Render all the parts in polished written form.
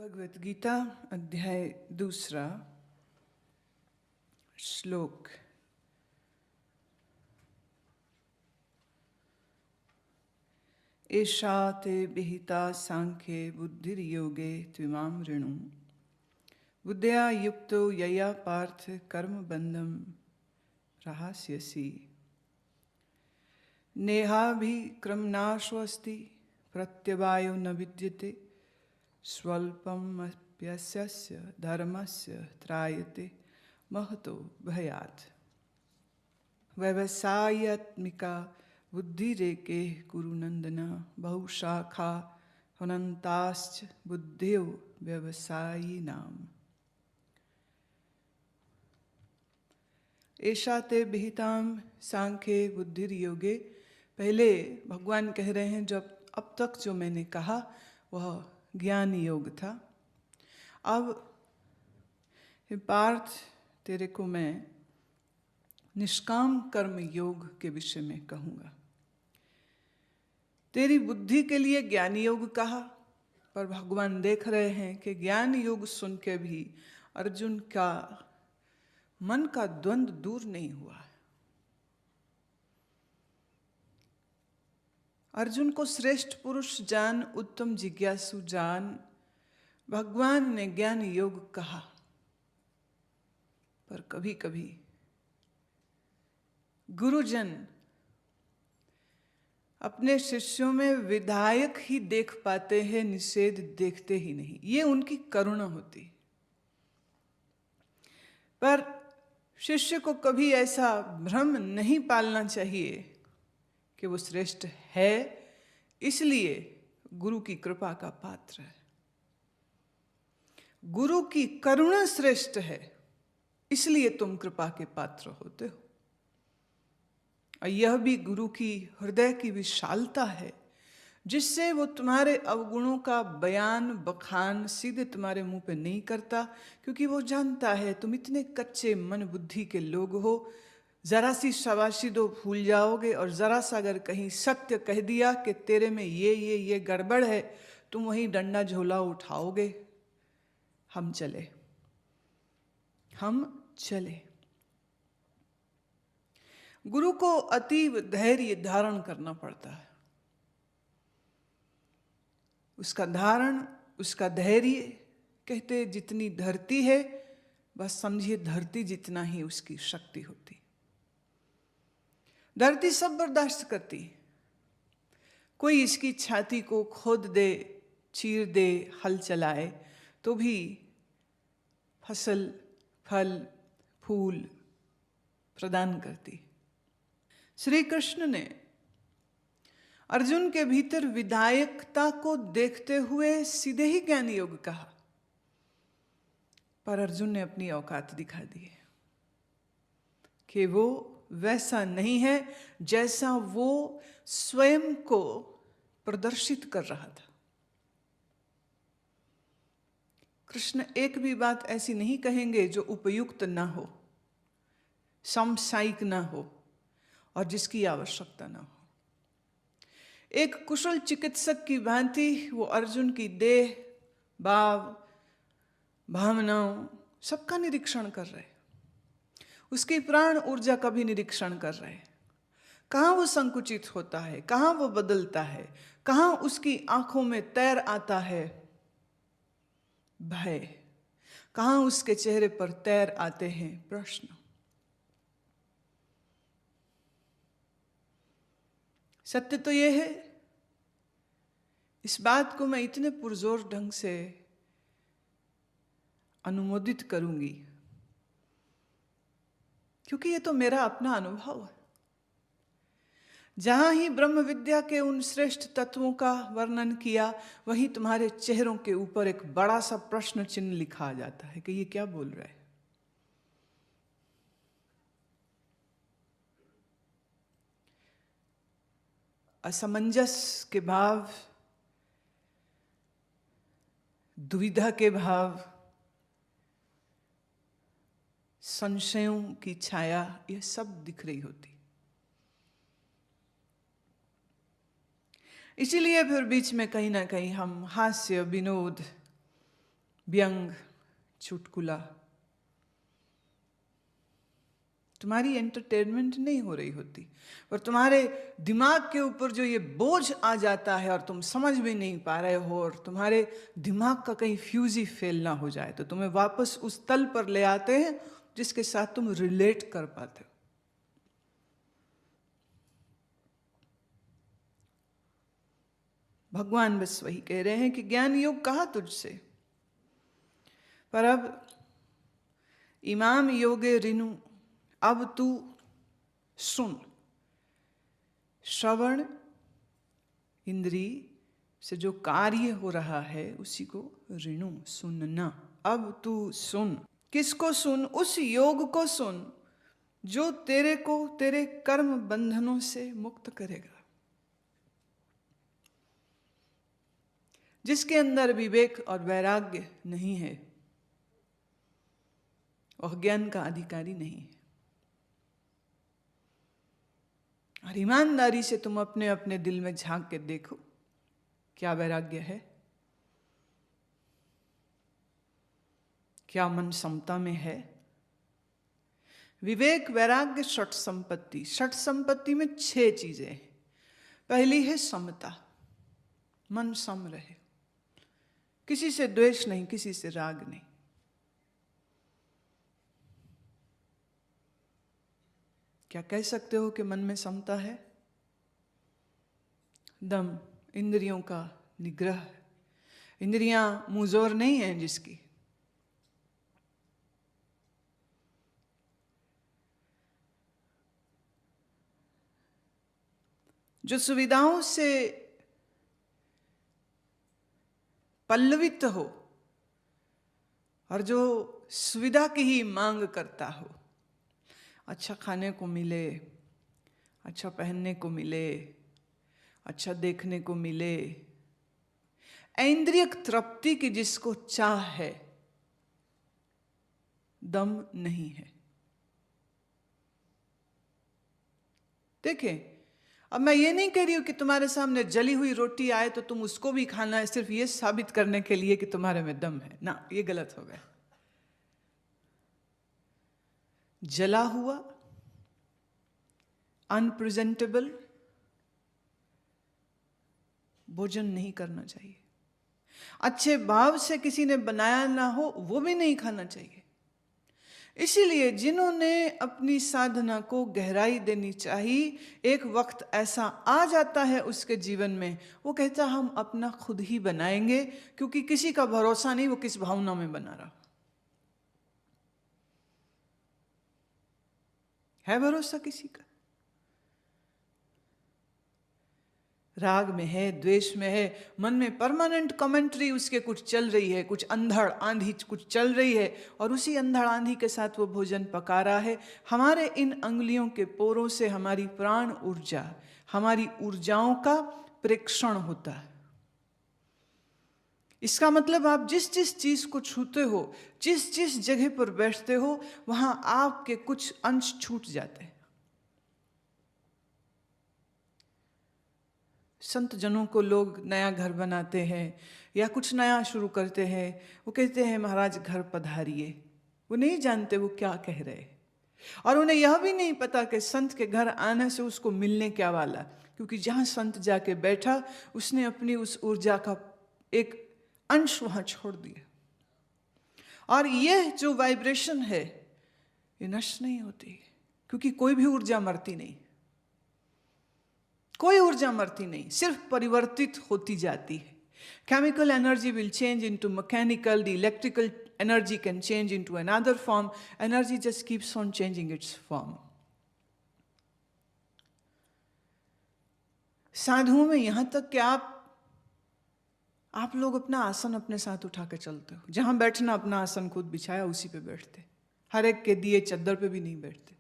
भगवत गीता अध्याय 2 श्लोक। एषा ते विहिता सांख्ये बुद्धिर्योगे त्विमां ऋणु बुद्ध्या युक्तो यया पार्थ कर्मबन्धं प्रहास्यसि। नेहाभिक्रमनाशोऽस्ति प्रत्यवायो न विद्यते स्वल्पमप्यस्य धर्मस्य त्रायते महतो भयात्। व्यवसायत्मिका बुद्धिरेके कुरुनन्दन बहुशाखा अनन्ताश्च बुद्धयो व्यवसायिनाम्। एषा ते विहितां सांख्ये बुद्धिर्योगे। पहले भगवान कह रहे हैं जब अब तक जो मैंने कहा वह ज्ञान योग था। अब हे पार्थ तेरे को मैं निष्काम कर्म योग के विषय में कहूँगा। तेरी बुद्धि के लिए ज्ञान योग कहा, पर भगवान देख रहे हैं कि ज्ञान योग सुन के भी अर्जुन का मन का द्वंद्व दूर नहीं हुआ। अर्जुन को श्रेष्ठ पुरुष जान, उत्तम जिज्ञासु जान, भगवान ने ज्ञान योग कहा, पर कभी कभी गुरुजन अपने शिष्यों में विधायक ही देख पाते हैं, निषेध देखते ही नहीं। ये उनकी करुणा होती। पर शिष्य को कभी ऐसा भ्रम नहीं पालना चाहिए कि वो श्रेष्ठ है इसलिए गुरु की कृपा का पात्र है। गुरु की करुणा श्रेष्ठ है इसलिए तुम कृपा के पात्र होते हो। और यह भी गुरु की हृदय की विशालता है जिससे वो तुम्हारे अवगुणों का बयान बखान सीधे तुम्हारे मुंह पे नहीं करता, क्योंकि वो जानता है तुम इतने कच्चे मन बुद्धि के लोग हो। जरा सी शाबाशी दो भूल जाओगे, और जरा सा अगर कहीं सत्य कह दिया कि तेरे में ये गड़बड़ है, तुम वहीं डंडा झोला उठाओगे। हम चले। गुरु को अतीव धैर्य धारण करना पड़ता है। उसका धैर्य कहते जितनी धरती है, बस समझिए धरती जितना ही उसकी शक्ति होती। धरती सब बर्दाश्त करती। कोई इसकी छाती को खोद दे, चीर दे, हल चलाए तो भी फसल, फल, फूल प्रदान करती। श्री कृष्ण ने अर्जुन के भीतर विधायकता को देखते हुए सीधे ही ज्ञान योग कहा, पर अर्जुन ने अपनी औकात दिखा दी कि वो वैसा नहीं है जैसा वो स्वयं को प्रदर्शित कर रहा था। कृष्ण एक भी बात ऐसी नहीं कहेंगे जो उपयुक्त ना हो, समसायिक ना हो और जिसकी आवश्यकता ना हो। एक कुशल चिकित्सक की भांति वो अर्जुन की देह, भाव, भावनाओं सबका निरीक्षण कर रहे, उसकी प्राण ऊर्जा का भी निरीक्षण कर रहे। कहाँ वो संकुचित होता है, कहाँ वो बदलता है, कहाँ उसकी आंखों में तैर आता है भय, कहाँ उसके चेहरे पर तैर आते हैं प्रश्न। सत्य तो यह है, इस बात को मैं इतने पुरजोर ढंग से अनुमोदित करूंगी क्योंकि ये तो मेरा अपना अनुभव है। जहां ही ब्रह्म विद्या के उन श्रेष्ठ तत्वों का वर्णन किया, वहीं तुम्हारे चेहरों के ऊपर एक बड़ा सा प्रश्न चिन्ह लिखा आ जाता है कि ये क्या बोल रहा है। असमंजस के भाव, दुविधा के भाव, संशयों की छाया, यह सब दिख रही होती। इसीलिए फिर बीच में कहीं ना कहीं हम हास्य, विनोद, व्यंग, चुटकुला, तुम्हारी एंटरटेनमेंट नहीं हो रही होती, और तुम्हारे दिमाग के ऊपर जो ये बोझ आ जाता है और तुम समझ भी नहीं पा रहे हो, और तुम्हारे दिमाग का कहीं फ्यूज ही फेल ना हो जाए, तो तुम्हें वापस उस तल पर ले आते हैं जिसके साथ तुम रिलेट कर पाते हो। भगवान बस वही कह रहे हैं कि ज्ञान योग कहा तुझसे, पर अब इमाम योगे रिनु, अब तू सुन। श्रवण इंद्री से जो कार्य हो रहा है उसी को रिनु, सुनना। अब तू सुन। किसको सुन? उस योग को सुन जो तेरे को तेरे कर्म बंधनों से मुक्त करेगा, जिसके अंदर विवेक और वैराग्य नहीं है, वह ज्ञान का अधिकारी नहीं है। और ईमानदारी से तुम अपने अपने दिल में झांक के देखो, क्या वैराग्य है? क्या मन समता में है? विवेक, वैराग्य, षट संपत्ति। षट संपत्ति में 6 चीजें हैं। पहली है समता, मन सम रहे, किसी से द्वेष नहीं, किसी से राग नहीं। क्या कह सकते हो कि मन में समता है? दम, इंद्रियों का निग्रह। इंद्रियां मुंहजोर नहीं है जिसकी। जो सुविधाओं से पल्लवित हो और जो सुविधा की ही मांग करता हो, अच्छा खाने को मिले, अच्छा पहनने को मिले, अच्छा देखने को मिले, ऐन्द्रियक तृप्ति की जिसको चाह है, दम नहीं है। देखें, अब मैं ये नहीं कह रही हूं कि तुम्हारे सामने जली हुई रोटी आए तो तुम उसको भी खाना है सिर्फ ये साबित करने के लिए कि तुम्हारे में दम है ना, ये गलत हो गया। जला हुआ, अनप्रेजेंटेबल भोजन नहीं करना चाहिए। अच्छे भाव से किसी ने बनाया ना हो वो भी नहीं खाना चाहिए। इसीलिए जिन्होंने अपनी साधना को गहराई देनी चाहिए, एक वक्त ऐसा आ जाता है उसके जीवन में, वो कहता हम अपना खुद ही बनाएंगे, क्योंकि किसी का भरोसा नहीं वो किस भावना में बना रहा है। भरोसा किसी का? राग में है, द्वेष में है, मन में परमानेंट कमेंट्री उसके कुछ चल रही है, कुछ अंधड़ आंधी कुछ चल रही है, और उसी अंधड़ आंधी के साथ वो भोजन पका रहा है। हमारे इन अंगुलियों के पोरों से हमारी प्राण ऊर्जा, हमारी ऊर्जाओं का प्रेक्षण होता है। इसका मतलब आप जिस जिस चीज को छूते हो, जिस जिस जगह पर बैठते हो, वहां आपके कुछ अंश छूट जाते हैं। संत जनों को लोग नया घर बनाते हैं या कुछ नया शुरू करते हैं, वो कहते हैं महाराज घर पधारिए। वो नहीं जानते वो क्या कह रहे, और उन्हें यह भी नहीं पता कि संत के घर आने से उसको मिलने क्या वाला, क्योंकि जहाँ संत जाके बैठा उसने अपनी उस ऊर्जा का एक अंश वहाँ छोड़ दिया। और यह जो वाइब्रेशन है ये नष्ट नहीं होती, क्योंकि कोई भी ऊर्जा मरती नहीं, कोई ऊर्जा मरती नहीं, सिर्फ परिवर्तित होती जाती है। Chemical energy will change into mechanical, the electrical energy can change into another form, energy just keeps on changing it's form. साधुओं में यहां तक कि आप लोग अपना आसन अपने साथ उठा के चलते हो, जहां बैठना अपना आसन खुद बिछाया उसी पे बैठते, हर एक के दिए चद्दर पे भी नहीं बैठते।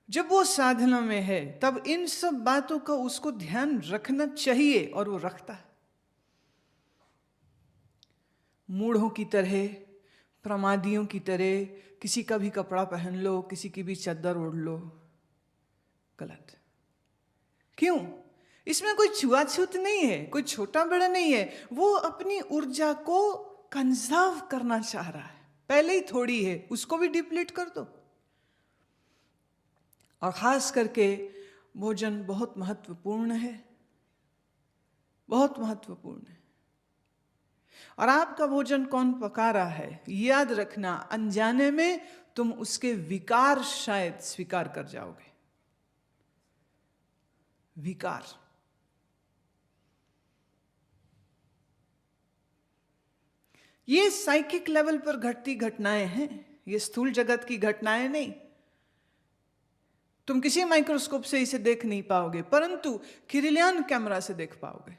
जब वो साधना में है तब इन सब बातों का उसको ध्यान रखना चाहिए, और वो रखता है। मूढ़ों की तरह, प्रमादियों की तरह किसी का भी कपड़ा पहन लो, किसी की भी चद्दर ओढ़ लो, गलत। क्यों? इसमें कोई छुआछूत नहीं है, कोई छोटा बड़ा नहीं है। वो अपनी ऊर्जा को कंजर्व करना चाह रहा है, पहले ही थोड़ी है, उसको भी डिप्लीट कर दो। और खास करके भोजन बहुत महत्वपूर्ण है, बहुत महत्वपूर्ण है। और आपका भोजन कौन पका रहा है, याद रखना, अनजाने में तुम उसके विकार शायद स्वीकार कर जाओगे। विकार। ये साइकिक लेवल पर घटती घटनाएं हैं, ये स्थूल जगत की घटनाएं नहीं। तुम किसी माइक्रोस्कोप से इसे देख नहीं पाओगे, परंतु किरलियन कैमरा से देख पाओगे।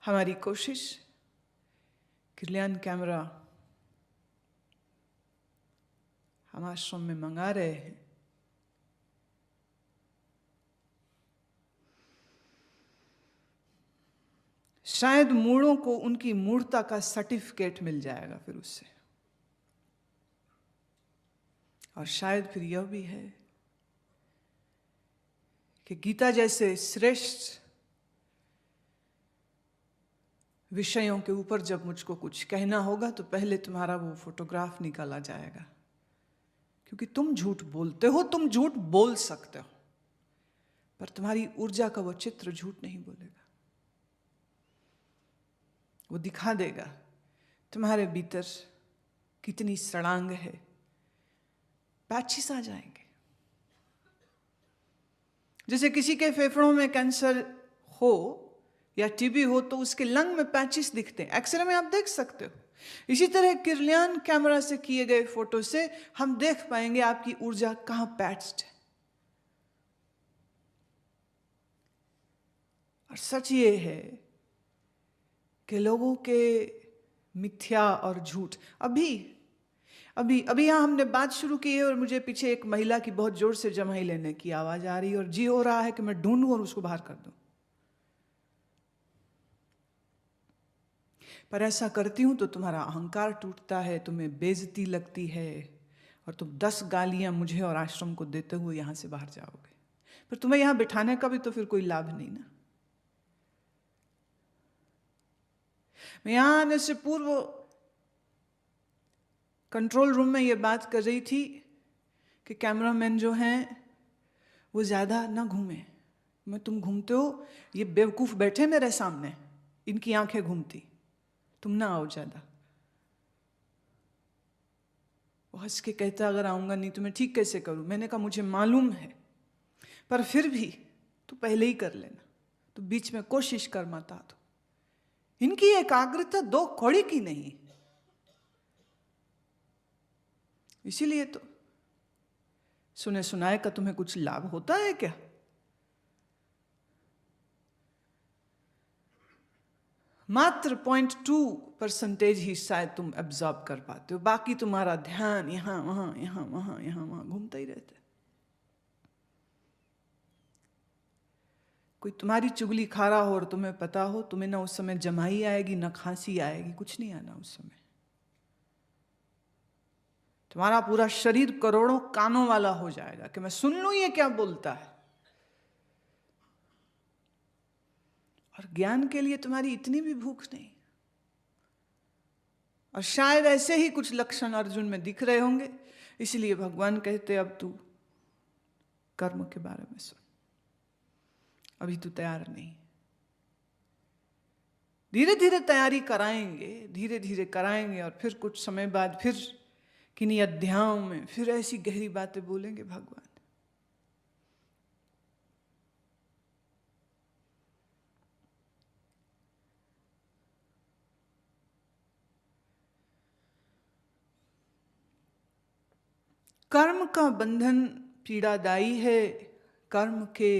हमारी कोशिश, किरलियन कैमरा हम आश्रम में मंगा रहे हैं। शायद मूढ़ों को उनकी मूढ़ता का सर्टिफिकेट मिल जाएगा फिर उससे। और शायद फिर यह भी है कि गीता जैसे श्रेष्ठ विषयों के ऊपर जब मुझको कुछ कहना होगा तो पहले तुम्हारा वो फोटोग्राफ निकाला जाएगा, क्योंकि तुम झूठ बोलते हो, तुम झूठ बोल सकते हो, पर तुम्हारी ऊर्जा का वो चित्र झूठ नहीं बोलेगा। वो दिखा देगा तुम्हारे भीतर कितनी सड़ांग है। पैचेस आ जाएंगे। जैसे किसी के फेफड़ों में कैंसर हो या टीबी हो तो उसके लंग में पैचेस दिखते हैं, एक्सरे में आप देख सकते हो। इसी तरह किरलियन कैमरा से किए गए फोटो से हम देख पाएंगे आपकी ऊर्जा कहां पैच्ड है। और सच ये है कि लोगों के मिथ्या और झूठ, अभी यहां हमने बात शुरू की है और मुझे पीछे एक महिला की बहुत जोर से जमाई लेने की आवाज आ रही है और जी हो रहा है कि मैं ढूंढूं और उसको बाहर कर दूं। पर ऐसा करती हूं तो तुम्हारा अहंकार टूटता है, तुम्हें बेइज्जती लगती है और तुम 10 गालियां मुझे और आश्रम को देते हुए यहां से बाहर जाओगे। पर तुम्हें यहां बिठाने का भी तो फिर कोई लाभ नहीं ना। मैं यहां आने से पूर्व कंट्रोल रूम में ये बात कर रही थी कि कैमरामैन जो हैं वो ज़्यादा ना घूमे। मैं तुम घूमते हो, ये बेवकूफ़ बैठे मेरे सामने, इनकी आंखें घूमती, तुम ना आओ ज़्यादा। वो हंस के कहता अगर आऊँगा नहीं तो मैं ठीक कैसे करूँ। मैंने कहा मुझे मालूम है, पर फिर भी तू पहले ही कर लेना, तो बीच में कोशिश कर मत आ। तो इनकी एकाग्रता 2 कौड़ी की नहीं, इसीलिए तो सुने सुनाए का तुम्हें कुछ लाभ होता है क्या? मात्र 0.2% ही शायद तुम एब्जॉर्ब कर पाते हो, बाकी तुम्हारा ध्यान यहां वहां यहां वहां यहां वहां घूमता ही रहता है। कोई तुम्हारी चुगली खा रहा हो और तुम्हें पता हो, तुम्हें ना उस समय जमाई आएगी ना खांसी आएगी, कुछ नहीं आना उस समय। तुम्हारा पूरा शरीर करोड़ों कानों वाला हो जाएगा कि मैं सुन लूं ये क्या बोलता है। और ज्ञान के लिए तुम्हारी इतनी भी भूख नहीं। और शायद ऐसे ही कुछ लक्षण अर्जुन में दिख रहे होंगे, इसलिए भगवान कहते अब तू कर्म के बारे में सुन, अभी तू तैयार नहीं। धीरे धीरे तैयारी कराएंगे, धीरे धीरे कराएंगे और फिर कुछ समय बाद फिर किन्हीं अध्यायों में फिर ऐसी गहरी बातें बोलेंगे भगवान। कर्म का बंधन पीड़ादायी है। कर्म के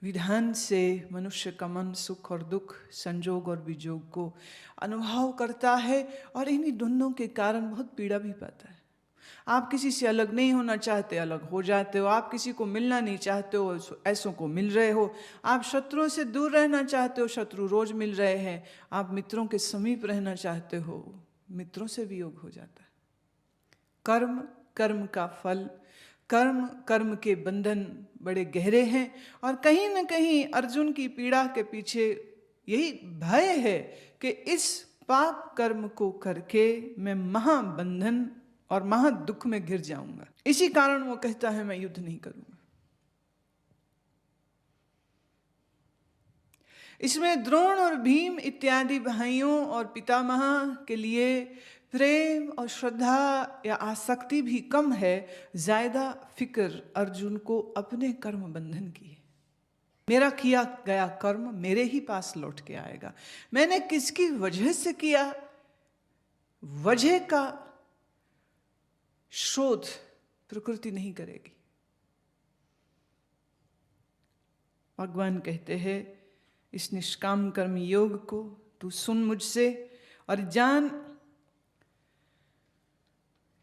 विधान से मनुष्य का मन सुख और दुख, संजोग और विजोग को अनुभव करता है और इन्हीं दोनों के कारण बहुत पीड़ा भी पाता है। आप किसी से अलग नहीं होना चाहते, अलग हो जाते हो। आप किसी को मिलना नहीं चाहते हो, ऐसों को मिल रहे हो। आप शत्रुओं से दूर रहना चाहते हो, शत्रु रोज मिल रहे हैं। आप मित्रों के समीप रहना चाहते हो, मित्रों से वियोग हो जाता है। कर्म, कर्म का फल, कर्म के बंधन बड़े गहरे हैं और कहीं न कहीं अर्जुन की पीड़ा के पीछे यही भय है कि इस पाप कर्म को करके मैं महाबंधन और महादुख में घिर जाऊंगा। इसी कारण वो कहता है मैं युद्ध नहीं करूंगा। इसमें द्रोण और भीम इत्यादि भाइयों और पितामह के लिए प्रेम और श्रद्धा या आसक्ति भी कम है, ज्यादा फिक्र अर्जुन को अपने कर्म बंधन की है। मेरा किया गया कर्म मेरे ही पास लौट के आएगा। मैंने किसकी वजह से किया, वजह का शोध प्रकृति नहीं करेगी। भगवान कहते हैं इस निष्काम कर्म योग को तू सुन मुझसे और जान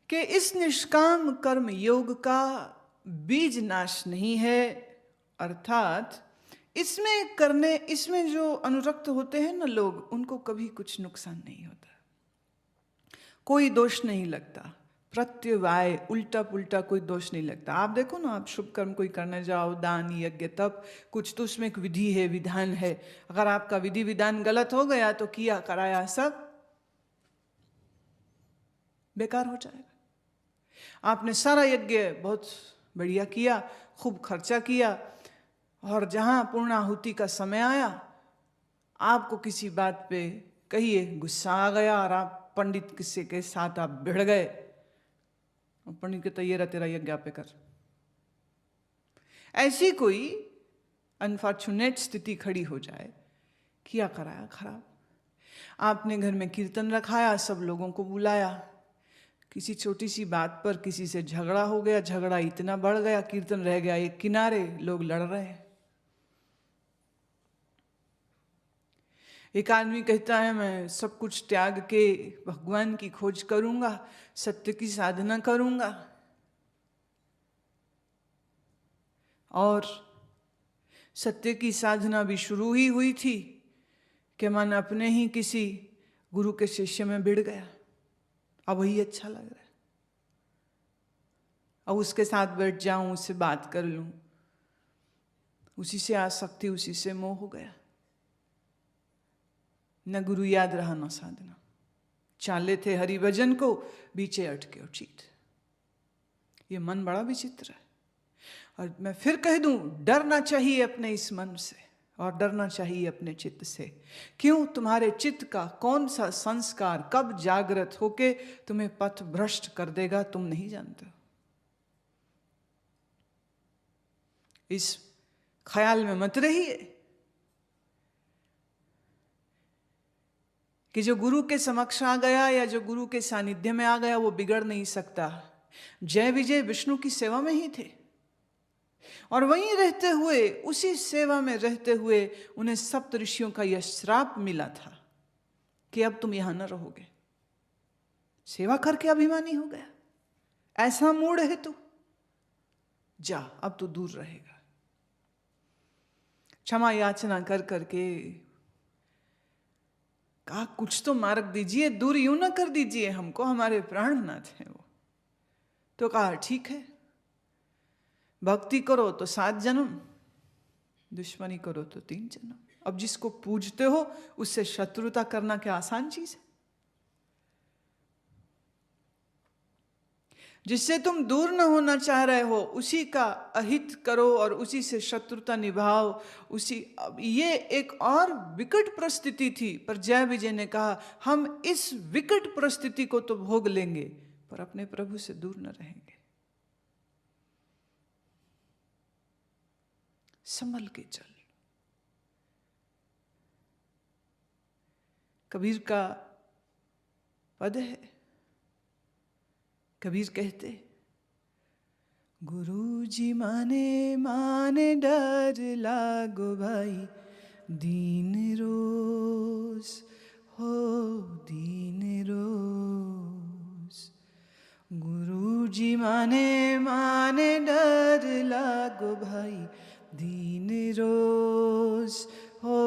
कि इस निष्काम कर्म योग का बीज नाश नहीं है, अर्थात इसमें जो अनुरक्त होते हैं ना लोग, उनको कभी कुछ नुकसान नहीं होता, कोई दोष नहीं लगता, प्रत्यवाय उल्टा पुल्टा कोई दोष नहीं लगता। आप देखो ना, आप शुभ कर्म कोई करने जाओ, दान यज्ञ तप, कुछ तो उसमें एक विधि है, विधान है। अगर आपका विधि विधान गलत हो गया तो किया कराया सब बेकार हो जाएगा। आपने सारा यज्ञ बहुत बढ़िया किया, खूब खर्चा किया, और जहां पूर्णाहुति का समय आया आपको किसी बात पे कहिए गुस्सा आ गया और आप पंडित किसी के साथ आप भिड़ गए, और पंडित कहता ये रहा तेरा यज्ञ पे कर। ऐसी कोई अनफॉर्चुनेट स्थिति खड़ी हो जाए, किया कराया खराब। आपने घर में कीर्तन रखाया, सब लोगों को बुलाया, किसी छोटी सी बात पर किसी से झगड़ा हो गया, झगड़ा इतना बढ़ गया, कीर्तन रह गया एक किनारे, लोग लड़ रहे हैं। एक आदमी कहता है मैं सब कुछ त्याग के भगवान की खोज करूंगा, सत्य की साधना करूंगा, और सत्य की साधना भी शुरू ही हुई थी कि मन अपने ही किसी गुरु के शिष्य में भिड़ गया, अब वही अच्छा लग रहा है, अब उसके साथ बैठ जाऊं, उससे बात कर लूं, उसी से आसक्ति, उसी से मोह हो गया। न गुरु याद रहा न साधना, चाले थे हरि भजन को, बीचे अटके उचित। ये मन बड़ा विचित्र है। और मैं फिर कह दूं, डरना चाहिए अपने इस मन से और डरना चाहिए अपने चित्त से। क्यों? तुम्हारे चित्त का कौन सा संस्कार कब जागृत होके तुम्हें पथ भ्रष्ट कर देगा तुम नहीं जानते हो। इस ख्याल में मत रहिए कि जो गुरु के समक्ष आ गया या जो गुरु के सानिध्य में आ गया वो बिगड़ नहीं सकता। जय विजय विष्णु की सेवा में ही थे, और वहीं रहते हुए, उसी सेवा में रहते हुए उन्हें सप्त ऋषियों का यह श्राप मिला था कि अब तुम यहां न रहोगे। सेवा करके अभिमानी हो गया, ऐसा मूड है तू, जा अब तू दूर रहेगा। क्षमा याचना कर करके कहा कुछ तो मार्ग दीजिए, दूर यूं ना कर दीजिए हमको, हमारे प्राणनाथ हैं वो। तो कहा ठीक है, भक्ति करो तो 7 जन्म, दुश्मनी करो तो 3 जन्म। अब जिसको पूजते हो उससे शत्रुता करना क्या आसान चीज है? जिससे तुम दूर न होना चाह रहे हो उसी का अहित करो और उसी से शत्रुता निभाओ। अब ये एक और विकट परिस्थिति थी, पर जय विजय ने कहा हम इस विकट परिस्थिति को तो भोग लेंगे पर अपने प्रभु से दूर न रहेंगे। संभल के चल। कबीर का पद है, कबीर कहते गुरु जी माने माने डर लागो भाई, दीन रोज हो दीन रोज। गुरु जी माने माने डर लागो भाई, दीन रोज हो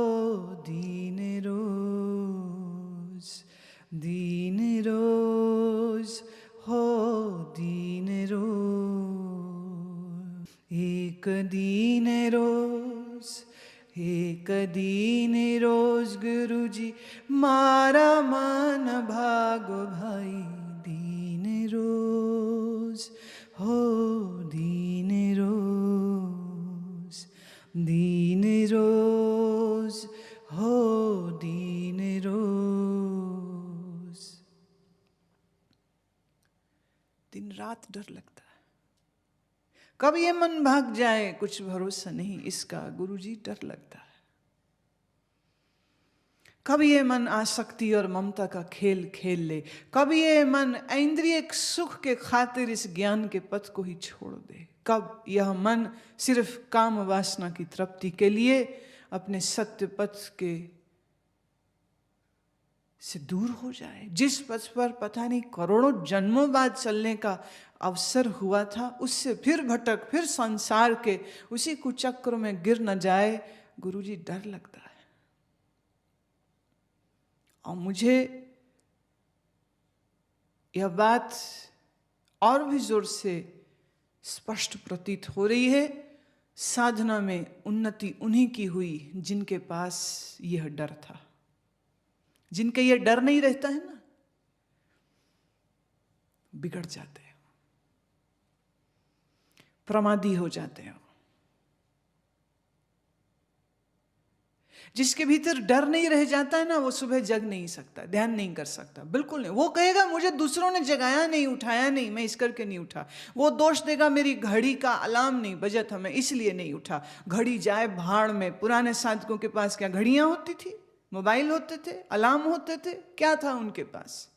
दीन रोज। दीन रोज हो दीन रोज। एक दीन रोज गुरुजी मारा मन भागो भाई, दीन रोज हो दीन रोज, दीन रोज हो दीन रोज। दिन रात डर लगता है, कब ये मन भाग जाए कुछ भरोसा नहीं इसका, गुरुजी डर लगता है। कब ये मन आसक्ति और ममता का खेल खेल ले, कब ये मन इंद्रिय सुख के खातिर इस ज्ञान के पथ को ही छोड़ दे, कब यह मन सिर्फ काम वासना की तृप्ति के लिए अपने सत्य पथ के से दूर हो जाए। जिस पथ पर पता नहीं करोड़ों जन्मों बाद चलने का अवसर हुआ था, उससे फिर भटक, फिर संसार के उसी कुचक्र में गिर न जाए, गुरुजी डर लगता है। और मुझे यह बात और भी जोर से स्पष्ट प्रतीत हो रही है, साधना में उन्नति उन्हीं की हुई जिनके पास यह डर था। जिनके यह डर नहीं रहता है ना, बिगड़ जाते हैं, प्रमादी हो जाते हैं। जिसके भीतर डर नहीं रह जाता है ना, वो सुबह जग नहीं सकता, ध्यान नहीं कर सकता, बिल्कुल नहीं। वो कहेगा मुझे दूसरों ने जगाया नहीं, उठाया नहीं, मैं इस करके नहीं उठा। वो दोष देगा मेरी घड़ी का अलार्म नहीं बजा था, मैं इसलिए नहीं उठा। घड़ी जाए भाड़ में। पुराने साधकों के पास क्या घड़ियां होती थी, मोबाइल होते थे, अलार्म होते थे? क्या था उनके पास?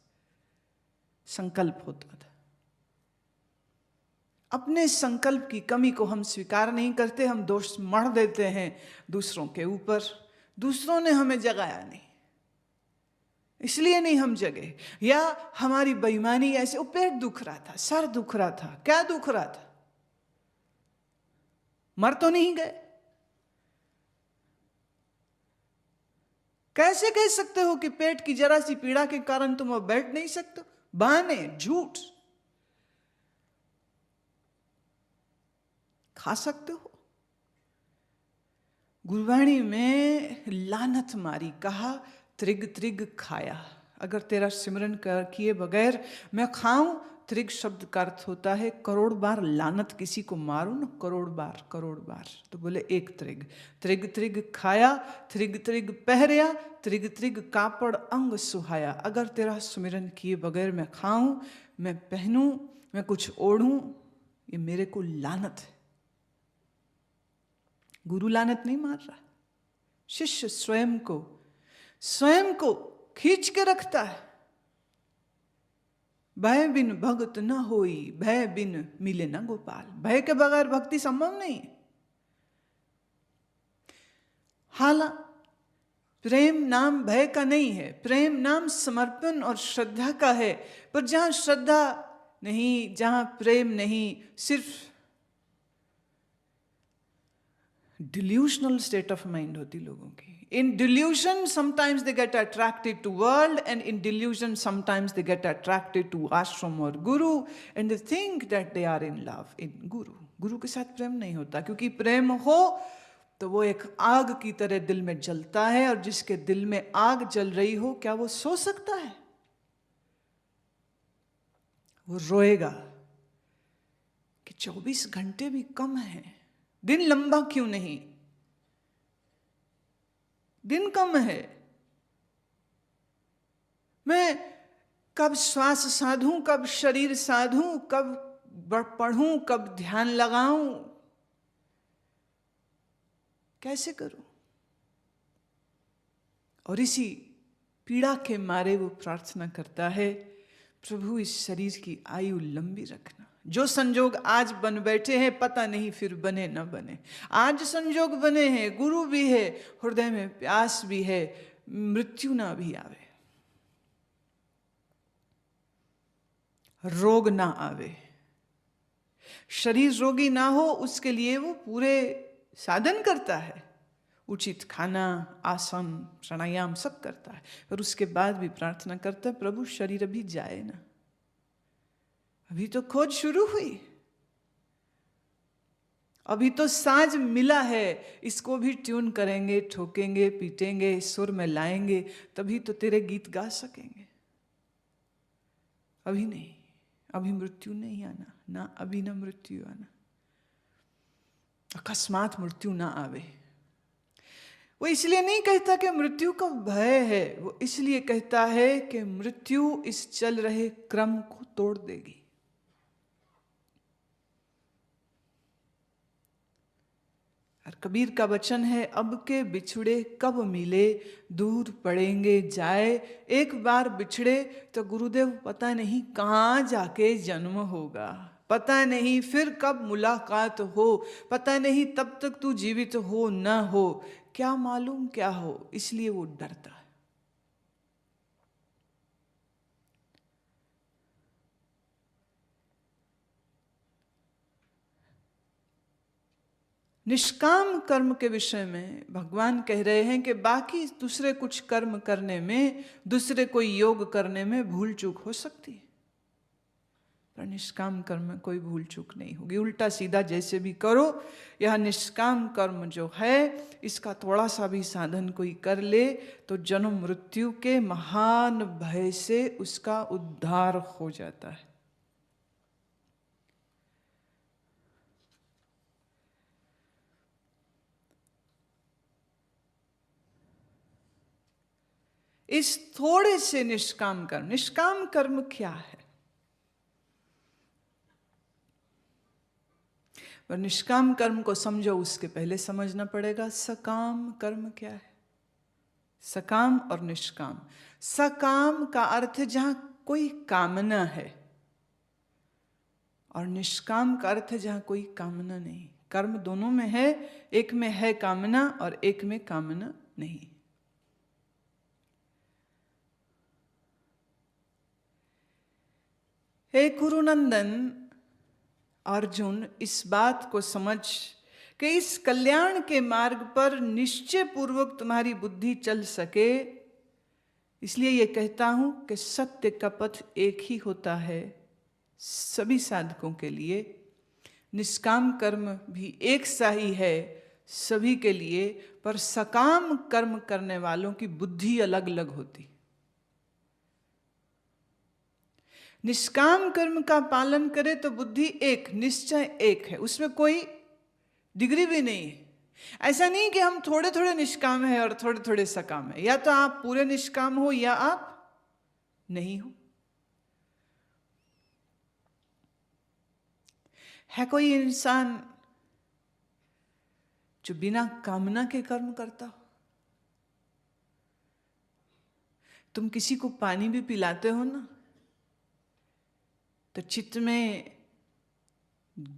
संकल्प होता था। अपने संकल्प की कमी को हम स्वीकार नहीं करते, हम दोष मढ़ देते हैं दूसरों के ऊपर। दूसरों ने हमें जगाया नहीं, इसलिए नहीं हम जगे। या हमारी बेईमानी ऐसे, वो पेट दुख रहा था, सर दुख रहा था, क्या दुख रहा था? मर तो नहीं गए। कैसे कह सकते हो कि पेट की जरा सी पीड़ा के कारण तुम अब बैठ नहीं सकते? बहाने, झूठ। खा सकते हो। गुरबाणी में लानत मारी, कहा त्रिग त्रिग खाया। अगर तेरा सिमरन किए बगैर मैं खाऊं, त्रिग शब्द का अर्थ होता है करोड़ बार लानत। किसी को मारो ना, करोड़ बार, तो बोले एक त्रिग। त्रिग त्रिग खाया, त्रिग त्रिग पहरिया, त्रिग त्रिग कापड़ अंग सुहाया। अगर तेरा सिमरन किए बगैर मैं खाऊं, मैं पहनूं, मैं कुछ ओढ़ूं, ये मेरे को लानत है। गुरु लानत नहीं मार रहा, शिष्य स्वयं को खींच के रखता है। भय बिन भगत न होई, भय बिन मिले न गोपाल। भय के बगैर भक्ति संभव नहीं। हालांकि प्रेम नाम भय का नहीं है, प्रेम नाम समर्पण और श्रद्धा का है। पर जहां श्रद्धा नहीं, जहां प्रेम नहीं, सिर्फ डिल्यूशनल स्टेट ऑफ माइंड होती लोगों की। In delusion, sometimes they get attracted to world, and in delusion, sometimes they get attracted to ashram or guru, and they think that they are in love in guru. गुरु के साथ प्रेम नहीं होता, क्योंकि प्रेम हो तो वो एक आग की तरह दिल में जलता है, और जिसके दिल में आग जल रही हो, क्या वो सो सकता है? वो रोएगा कि 24 घंटे भी कम है, दिन लंबा क्यों नहीं? दिन कम है, मैं कब श्वास साधूं, कब शरीर साधूं, कब पढ़ूं, कब ध्यान लगाऊं, कैसे करूं? और इसी पीड़ा के मारे वो प्रार्थना करता है, प्रभु इस शरीर की आयु लंबी रखना। जो संजोग आज बन बैठे हैं, पता नहीं फिर बने न बने। आज संजोग बने हैं, गुरु भी है, हृदय में प्यास भी है, मृत्यु ना भी आवे, रोग ना आवे, शरीर रोगी ना हो, उसके लिए वो पूरे साधन करता है। उचित खाना, आसन, प्राणायाम सब करता है, पर उसके बाद भी प्रार्थना करता है, प्रभु शरीर अभी जाए ना, अभी तो खोज शुरू हुई। अभी तो साज मिला है, इसको भी ट्यून करेंगे, ठोकेंगे, पीटेंगे, सुर में लाएंगे, तभी तो तेरे गीत गा सकेंगे। अभी नहीं, अभी मृत्यु नहीं आना, ना अभी ना मृत्यु आना, अकस्मात मृत्यु ना आवे। वो इसलिए नहीं कहता कि मृत्यु का भय है, वो इसलिए कहता है कि मृत्यु इस चल रहे क्रम को तोड़ देगी। और कबीर का वचन है, अब के बिछड़े कब मिले, दूर पड़ेंगे जाए। एक बार बिछड़े तो गुरुदेव पता नहीं कहाँ जाके जन्म होगा, पता नहीं फिर कब मुलाकात हो, पता नहीं तब तक तू जीवित हो न हो, क्या मालूम क्या हो, इसलिए वो डरता है। निष्काम कर्म के विषय में भगवान कह रहे हैं कि बाकी दूसरे कुछ कर्म करने में, दूसरे कोई योग करने में भूल चूक हो सकती है, पर निष्काम कर्म में कोई भूल चूक नहीं होगी। उल्टा सीधा जैसे भी करो, यह निष्काम कर्म जो है, इसका थोड़ा सा भी साधन कोई कर ले तो जन्म मृत्यु के महान भय से उसका उद्धार हो जाता है। इस थोड़े से निष्काम कर्म क्या है? पर निष्काम कर्म को समझो, उसके पहले समझना पड़ेगा सकाम कर्म क्या है। सकाम और निष्काम। सकाम का अर्थ जहां कोई कामना है, और निष्काम का अर्थ जहां कोई कामना नहीं। कर्म दोनों में है, एक में है कामना और एक में कामना नहीं। हे कुरुनंदन अर्जुन, इस बात को समझ कि इस कल्याण के मार्ग पर निश्चय पूर्वक तुम्हारी बुद्धि चल सके, इसलिए ये कहता हूं कि सत्य का पथ एक ही होता है सभी साधकों के लिए। निष्काम कर्म भी एक सा ही है सभी के लिए, पर सकाम कर्म करने वालों की बुद्धि अलग अलग होती। निष्काम कर्म का पालन करे तो बुद्धि एक, निश्चय एक है, उसमें कोई डिग्री भी नहीं है। ऐसा नहीं कि हम थोड़े थोड़े निष्काम है और थोड़े थोड़े सकाम है, या तो आप पूरे निष्काम हो या आप नहीं हो। है कोई इंसान जो बिना कामना के कर्म करता हो? तुम किसी को पानी भी पिलाते हो ना, तो चित्त में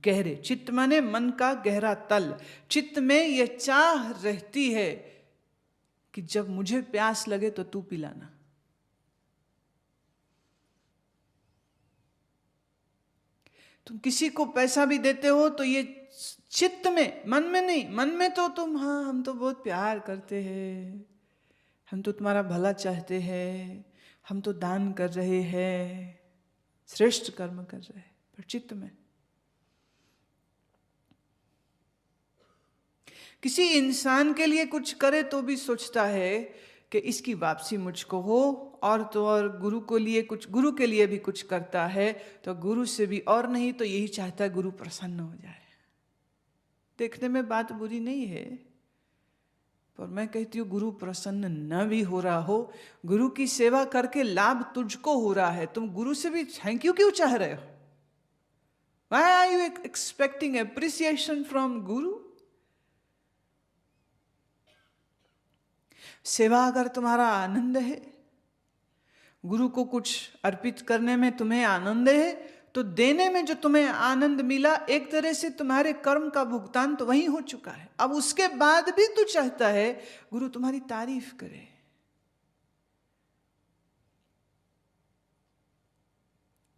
गहरे, चित्त माने मन का गहरा तल, चित्त में यह चाह रहती है कि जब मुझे प्यास लगे तो तू पिलाना। तुम किसी को पैसा भी देते हो तो ये चित्त में, मन में नहीं। मन में तो तुम, हाँ हम तो बहुत प्यार करते हैं, हम तो तुम्हारा भला चाहते हैं, हम तो दान कर रहे हैं, श्रेष्ठ कर्म कर रहे हैं, पर चित्त में किसी इंसान के लिए कुछ करे तो भी सोचता है कि इसकी वापसी मुझको हो, और तो और गुरु को लिए कुछ, गुरु के लिए भी कुछ करता है तो गुरु से भी, और नहीं तो यही चाहता है गुरु प्रसन्न हो जाए। देखने में बात बुरी नहीं है, पर मैं कहती हूँ गुरु प्रसन्न न भी हो रहा हो, गुरु की सेवा करके लाभ तुझको हो रहा है, तुम गुरु से भी थैंक यू क्यों चाह रहे हो? Why are you expecting appreciation from Guru? सेवा अगर तुम्हारा आनंद है, गुरु को कुछ अर्पित करने में तुम्हें आनंद है, तो देने में जो तुम्हें आनंद मिला, एक तरह से तुम्हारे कर्म का भुगतान तो वही हो चुका है। अब उसके बाद भी तू चाहता है गुरु तुम्हारी तारीफ करे।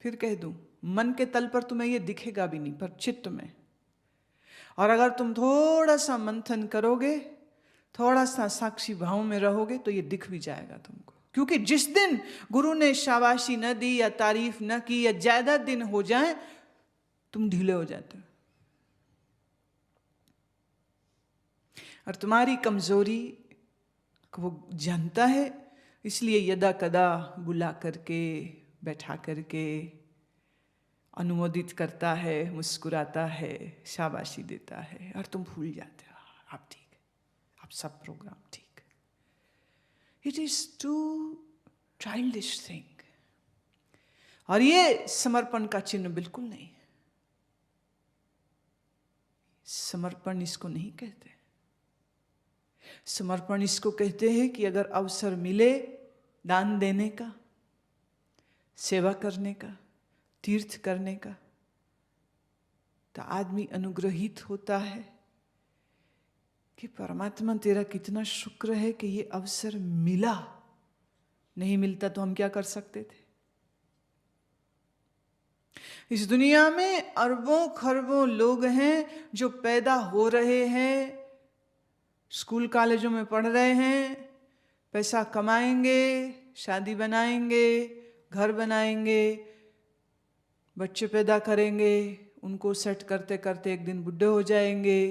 फिर कह दूं, मन के तल पर तुम्हें यह दिखेगा भी नहीं, पर चित्त में। और अगर तुम थोड़ा सा मंथन करोगे, थोड़ा सा साक्षी भाव में रहोगे, तो ये दिख भी जाएगा तुमको। क्योंकि जिस दिन गुरु ने शाबाशी न दी या तारीफ न की, या ज्यादा दिन हो जाए, तुम ढीले हो जाते हो। और तुम्हारी कमजोरी को वो जानता है, इसलिए यदा कदा बुला करके, बैठा करके अनुमोदित करता है, मुस्कुराता है, शाबाशी देता है, और तुम भूल जाते हो आप ठीक है, आप सब प्रोग्राम ठीक। It is too childish thing. और ये समर्पण का चिन्ह बिल्कुल नहीं है। समर्पण इसको नहीं कहते। समर्पण इसको कहते हैं कि अगर अवसर मिले दान देने का, सेवा करने का, तीर्थ करने का, तो आदमी अनुग्रहित होता है कि परमात्मा तेरा कितना शुक्र है कि ये अवसर मिला, नहीं मिलता तो हम क्या कर सकते थे। इस दुनिया में अरबों खरबों लोग हैं जो पैदा हो रहे हैं, स्कूल कॉलेजों में पढ़ रहे हैं, पैसा कमाएंगे, शादी बनाएंगे, घर बनाएंगे, बच्चे पैदा करेंगे, उनको सेट करते करते एक दिन बुढ़े हो जाएंगे,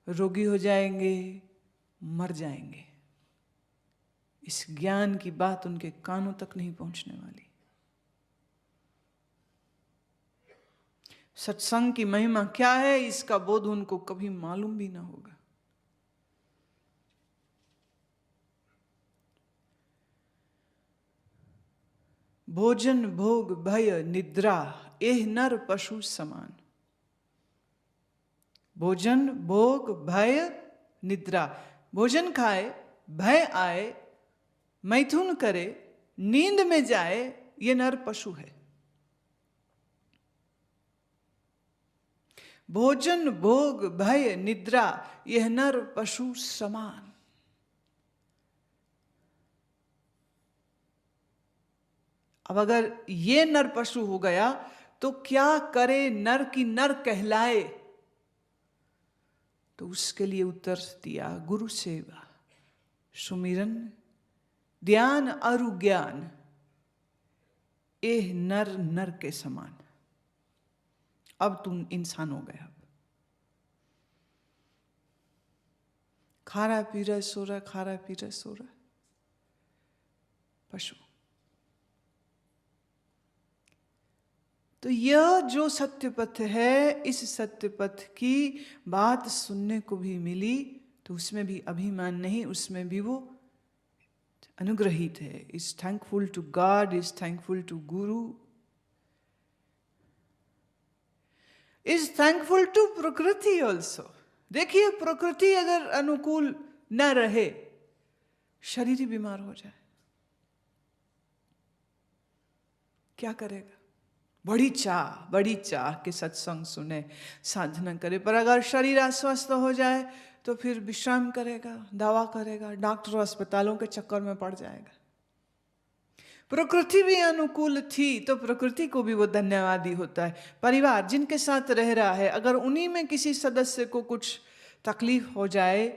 रोगी हो जाएंगे, मर जाएंगे। इस ज्ञान की बात उनके कानों तक नहीं पहुंचने वाली। सत्संग की महिमा क्या है, इसका बोध उनको कभी मालूम भी ना होगा। भोजन भोग भय निद्रा एह नर पशु समान। भोजन भोग भय निद्रा, भोजन खाए, भय आए, मैथुन करे, नींद में जाए, ये नर पशु है। भोजन भोग भय निद्रा यह नर पशु समान। अब अगर ये नर पशु हो गया तो क्या करे नर की नर कहलाए, तो उसके लिए उत्तर दिया गुरु सेवा, सुमिरन, ध्यान अरु ज्ञान, एह नर नर के समान। अब तुम इंसान हो गए। अब खा रहा पी रहा सो रहा, खा रहा पी रहा सो रहा, पशु। तो यह जो सत्य पथ है, इस सत्य पथ की बात सुनने को भी मिली, तो उसमें भी अभिमान नहीं, उसमें भी वो अनुग्रहित है। Is thankful to God, is thankful to guru, is thankful to प्रकृति ऑल्सो। देखिए, प्रकृति अगर अनुकूल न रहे, शरीर ही बीमार हो जाए, क्या करेगा? बड़ी चाह के सत्संग सुने, साधना करे, पर अगर शरीर अस्वस्थ हो जाए तो फिर विश्राम करेगा, दवा करेगा, डॉक्टर अस्पतालों के चक्कर में पड़ जाएगा। प्रकृति भी अनुकूल थी तो प्रकृति को भी वो धन्यवादी होता है। परिवार जिनके साथ रह रहा है, अगर उन्हीं में किसी सदस्य को कुछ तकलीफ हो जाए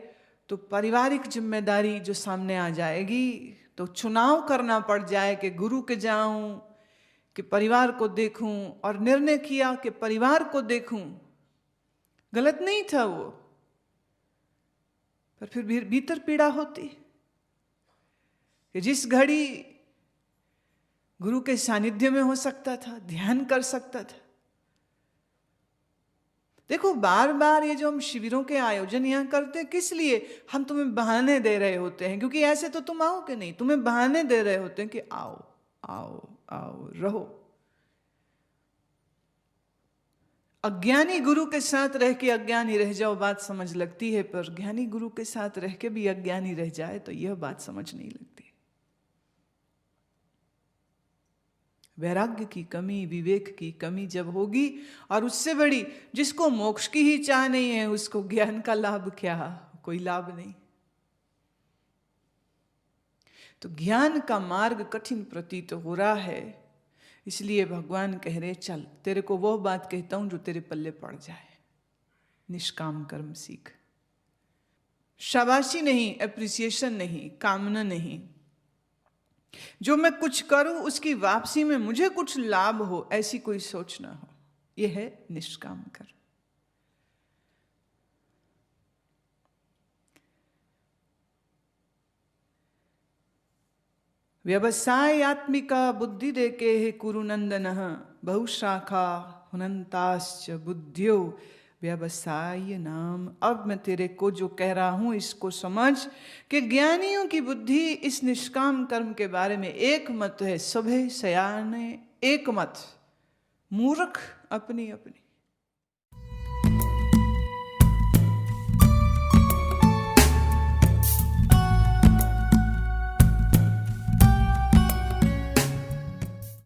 तो पारिवारिक जिम्मेदारी जो सामने आ जाएगी, तो चुनाव करना पड़ जाए कि गुरु के जाऊं कि परिवार को देखूं, और निर्णय किया कि परिवार को देखूं। गलत नहीं था वो, पर फिर भीतर पीड़ा होती कि जिस घड़ी गुरु के सानिध्य में हो सकता था, ध्यान कर सकता था। देखो, बार बार ये जो हम शिविरों के आयोजन यहां करते हैं, किस लिए? हम तुम्हें बहाने दे रहे होते हैं, क्योंकि ऐसे तो तुम आओगे नहीं, तुम्हें बहाने दे रहे होते हैं कि आओ आओ आओ, रहो। अज्ञानी गुरु के साथ रह के अज्ञानी रह जाओ, बात समझ लगती है, पर ज्ञानी गुरु के साथ रह के भी अज्ञानी रह जाए तो यह बात समझ नहीं लगती। वैराग्य की कमी, विवेक की कमी जब होगी, और उससे बड़ी जिसको मोक्ष की ही चाह नहीं है, उसको ज्ञान का लाभ क्या? कोई लाभ नहीं। तो ज्ञान का मार्ग कठिन प्रतीत हो रहा है, इसलिए भगवान कह रहे चल, तेरे को वो बात कहता हूं जो तेरे पल्ले पड़ जाए। निष्काम कर्म सीख। शाबाशी नहीं, एप्रिसिएशन नहीं, कामना नहीं। जो मैं कुछ करूं उसकी वापसी में मुझे कुछ लाभ हो, ऐसी कोई सोच ना हो। यह है निष्काम कर्म। व्यवसायात्मिका बुद्धि दे के हे कुरुनंदन बहुशाखा हुनंताश्च बुद्धियो व्यवसाय नाम। अब मैं तेरे को जो कह रहा हूं इसको समझ कि ज्ञानियों की बुद्धि इस निष्काम कर्म के बारे में एक मत है, सभे सयाने एक मत, मूर्ख अपनी अपनी।